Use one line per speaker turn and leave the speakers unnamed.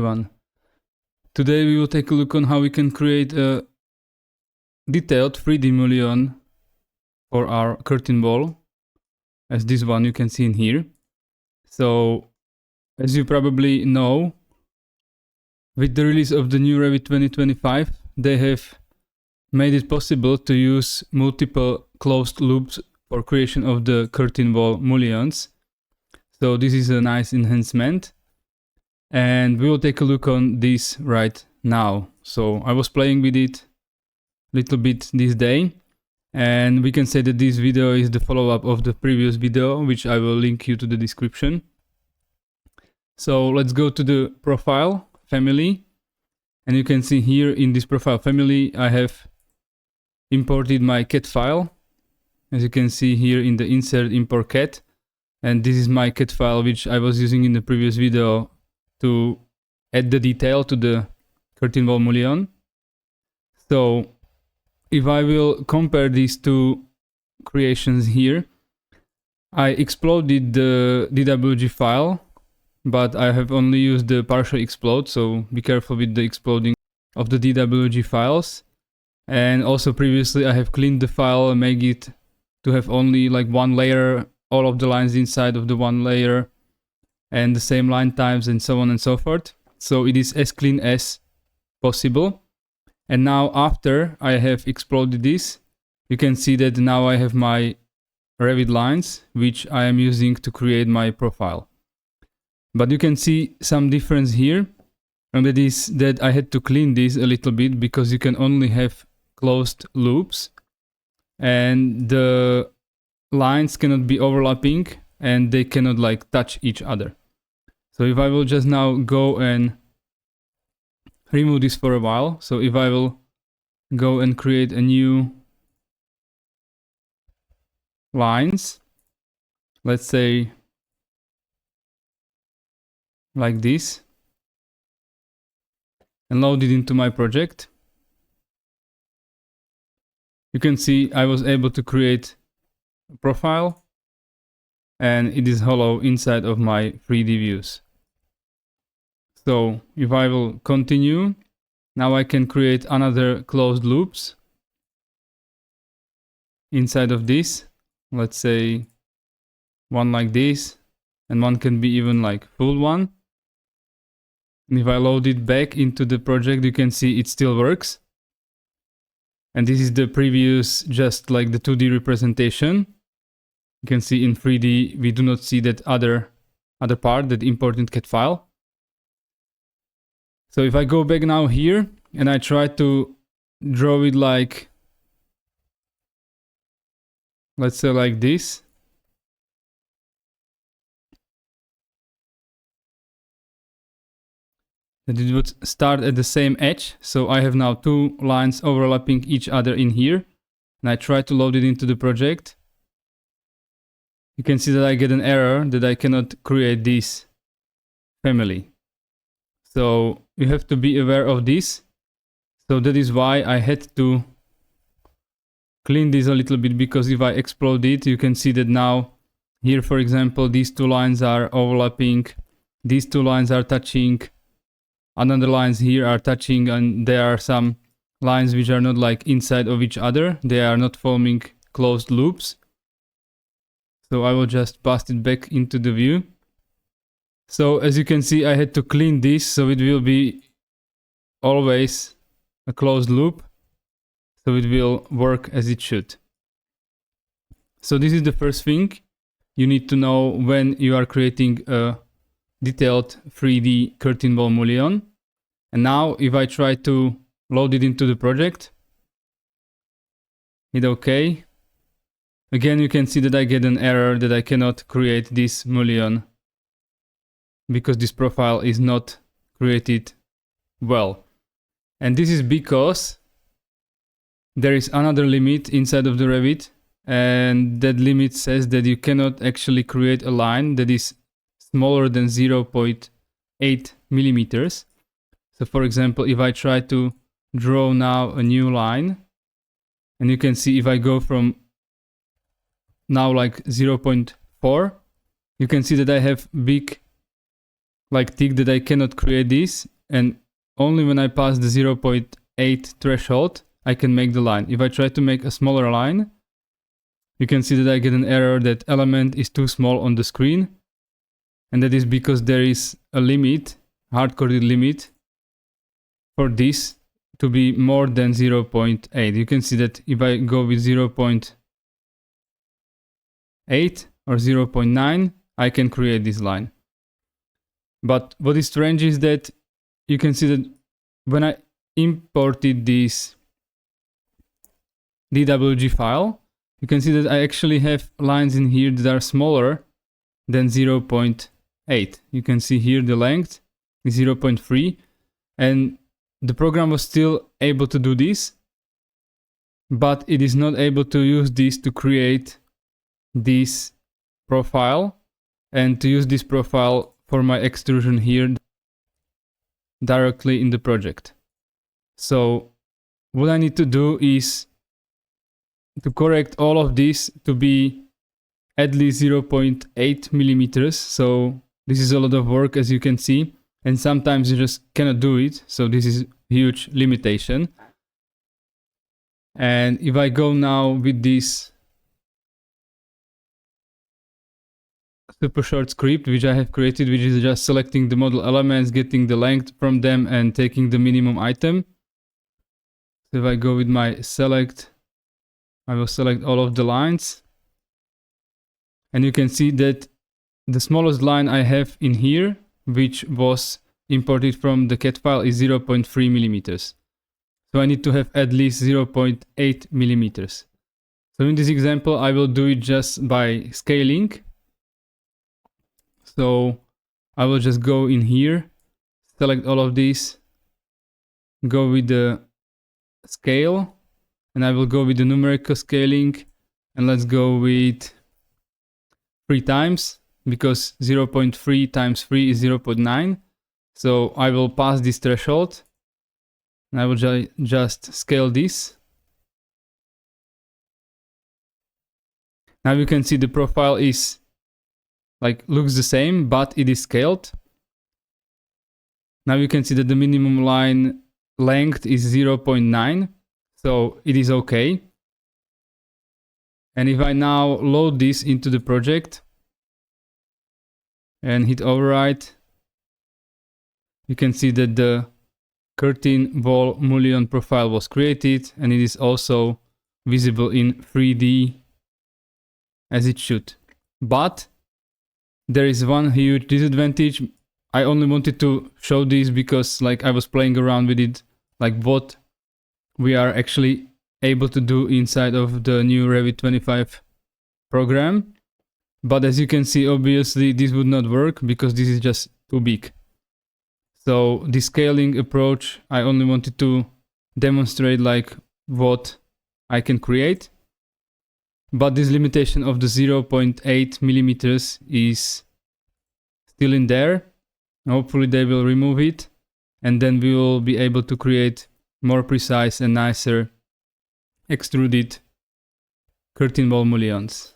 everyone. Today we will take a look on how we can create a detailed 3D mullion for our curtain wall, as this one you can see in here. So, as you probably know, with the release of the new Revit 2025, they have made it possible to use multiple closed loops for creation of the curtain wall mullions. So this is a nice enhancement. And we will take a look on this right now. So I was playing with it a little bit this day, and we can say that this video is the follow-up of the previous video, which I will link you to the description. So let's go to the profile family, and you can see here in this profile family I have imported my CAD file, as you can see here in the insert import CAD, and this is my CAD file which I was using in the previous video to add the detail to the curtain wall mullion. So if I will compare these two creations here, I exploded the DWG file, but I have only used the partial explode, so be careful with the exploding of the DWG files. And also previously I have cleaned the file and made it to have only like one layer, all of the lines inside of the one layer, and the same line types and so on and so forth. So it is as clean as possible. And now after I have exploded this, you can see that now I have my Revit lines, which I am using to create my profile. But you can see some difference here, and that is that I had to clean this a little bit because you can only have closed loops and the lines cannot be overlapping and they cannot like touch each other. So if I will just now go and remove this for a while, so if I will go and create a new lines, let's say like this, and load it into my project, you can see I was able to create a profile and it is hollow inside of my 3D views. So if I will continue, now I can create another closed loops inside of this. Let's say one like this, and one can be even like full one. And if I load it back into the project, you can see it still works. And this is the previous, just like the 2D representation. You can see in 3D, we do not see that other part, that important CAD file. So if I go back now here and I try to draw it like, let's say like this, that it would start at the same edge. So I have now two lines overlapping each other in here, and I try to load it into the project. You can see that I get an error that I cannot create this family. So you have to be aware of this. So that is why I had to clean this a little bit, because if I explode it, you can see that now here, for example, these two lines are overlapping, these two lines are touching, another lines here are touching, and there are some lines which are not like inside of each other. They are not forming closed loops. So I will just paste it back into the view. So as you can see, I had to clean this so it will be always a closed loop. So it will work as it should. So this is the first thing you need to know when you are creating a detailed 3D curtain wall mullion. And now if I try to load it into the project, hit OK. Again, you can see that I get an error that I cannot create this mullion because this profile is not created well. And this is because there is another limit inside of the Revit, and that limit says that you cannot actually create a line that is smaller than 0.8 millimeters. So for example, if I try to draw now a new line, and you can see if I go from now like 0.4, you can see that I have big like tick that I cannot create this and only when I pass the 0.8 threshold, I can make the line. If I try to make a smaller line, you can see that I get an error that element is too small on the screen. And that is because there is a limit, hard-coded limit, for this to be more than 0.8. You can see that if I go with 0.8 or 0.9, I can create this line. But what is strange is that you can see that when I imported this DWG file, you can see that I actually have lines in here that are smaller than 0.8. You can see here the length is 0.3, and the program was still able to do this, but it is not able to use this to create this profile and to use this profile for my extrusion here directly in the project. So what I need to do is to correct all of this to be at least 0.8 millimeters. So this is a lot of work, as you can see, and sometimes you just cannot do it. So this is a huge limitation. And if I go now with this super short script which I have created, which is just selecting the model elements, getting the length from them, and taking the minimum item. So if I go with my select, I will select all of the lines. And you can see that the smallest line I have in here, which was imported from the CAD file, is 0.3 millimeters. So I need to have at least 0.8 millimeters. So in this example, I will do it just by scaling. So I will just go in here, select all of these, go with the scale, and I will go with the numerical scaling, and let's go with 3 times, because 0.3 times 3 is 0.9. So I will pass this threshold, and I will just scale this. Now you can see the profile is looks the same, but it is scaled. Now you can see that the minimum line length is 0.9, so it is okay. And if I now load this into the project and hit override, you can see that the curtain wall mullion profile was created, and it is also visible in 3D as it should. But there is one huge disadvantage. I only wanted to show this because I was playing around with it, what we are actually able to do inside of the new Revit 25 program. But as you can see, obviously this would not work because this is just too big. So the scaling approach, I only wanted to demonstrate what I can create. But this limitation of the 0.8 millimeters is still in there. Hopefully they will remove it, and then we will be able to create more precise and nicer extruded curtain wall mullions.